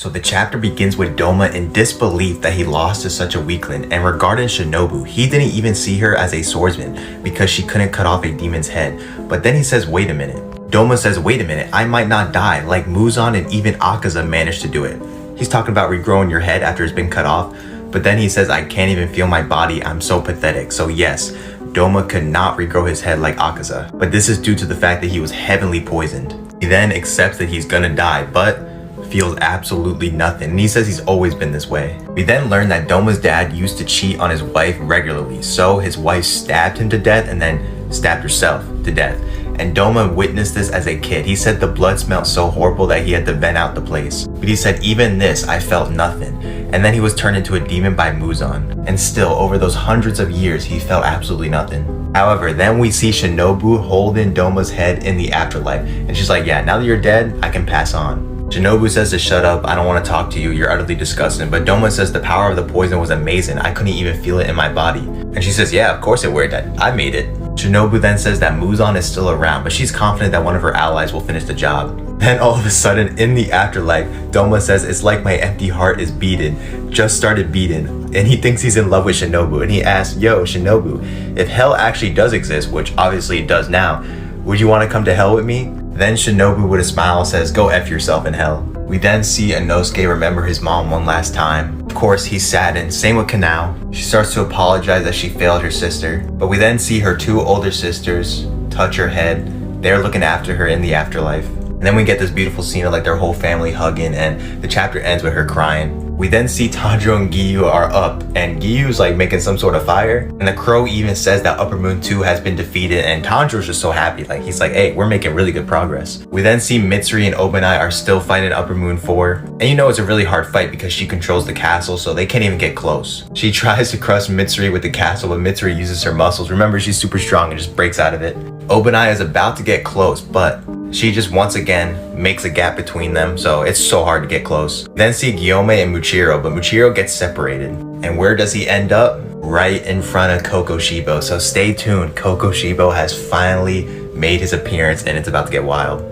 So the chapter begins with Doma in disbelief that he lost to such a weakling, and regarding Shinobu, he didn't even see her as a swordsman because she couldn't cut off a demon's head. But then he says, wait a minute. Doma says, wait a minute, I might not die like Muzan and even Akaza managed to do it. He's talking about regrowing your head after it's been cut off, but then he says, I can't even feel my body, I'm so pathetic. So yes, Doma could not regrow his head like Akaza, but this is due to the fact that he was heavily poisoned. He then accepts that he's gonna die, but feels absolutely nothing, and he says he's always been this way. We then learn that Doma's dad used to cheat on his wife regularly, so his wife stabbed him to death and then stabbed herself to death. And Doma witnessed this as a kid. He said the blood smelled so horrible that he had to vent out the place. But he said, even this, I felt nothing. And then he was turned into a demon by Muzan. And still, over those hundreds of years, he felt absolutely nothing. However, then we see Shinobu holding Doma's head in the afterlife. And she's like, yeah, now that you're dead, I can pass on. Shinobu says to shut up, I don't want to talk to you, you're utterly disgusting. But Doma says the power of the poison was amazing, I couldn't even feel it in my body. And she says, yeah, of course it worked, I made it. Shinobu then says that Muzan is still around, but she's confident that one of her allies will finish the job. Then all of a sudden, in the afterlife, Doma says it's like my empty heart is beating, just started beating. And he thinks he's in love with Shinobu, and he asks, yo, Shinobu, if hell actually does exist, which obviously it does now, would you want to come to hell with me? Then Shinobu with a smile says, go F yourself in hell. We then see Inosuke remember his mom one last time. Of course, he's saddened, same with Kanao. She starts to apologize that she failed her sister. But we then see her two older sisters touch her head. They're looking after her in the afterlife. And then we get this beautiful scene of like their whole family hugging, and the chapter ends with her crying. We then see Tanjiro and Giyu are up, and Giyu's like making some sort of fire. And the crow even says that Upper Moon 2 has been defeated, and Tanjiro's just so happy. Like he's like, hey, we're making really good progress. We then see Mitsuri and Obanai are still fighting Upper Moon 4. And you know it's a really hard fight because she controls the castle, so they can't even get close. She tries to crush Mitsuri with the castle, but Mitsuri uses her muscles. Remember, she's super strong and just breaks out of it. Obanai is about to get close, but she just once again makes a gap between them, so it's so hard to get close. Then see Gyome and Muchiro, but Muchiro gets separated. And where does he end up? Right in front of Kokoshibo. So stay tuned, Kokoshibo has finally made his appearance and it's about to get wild.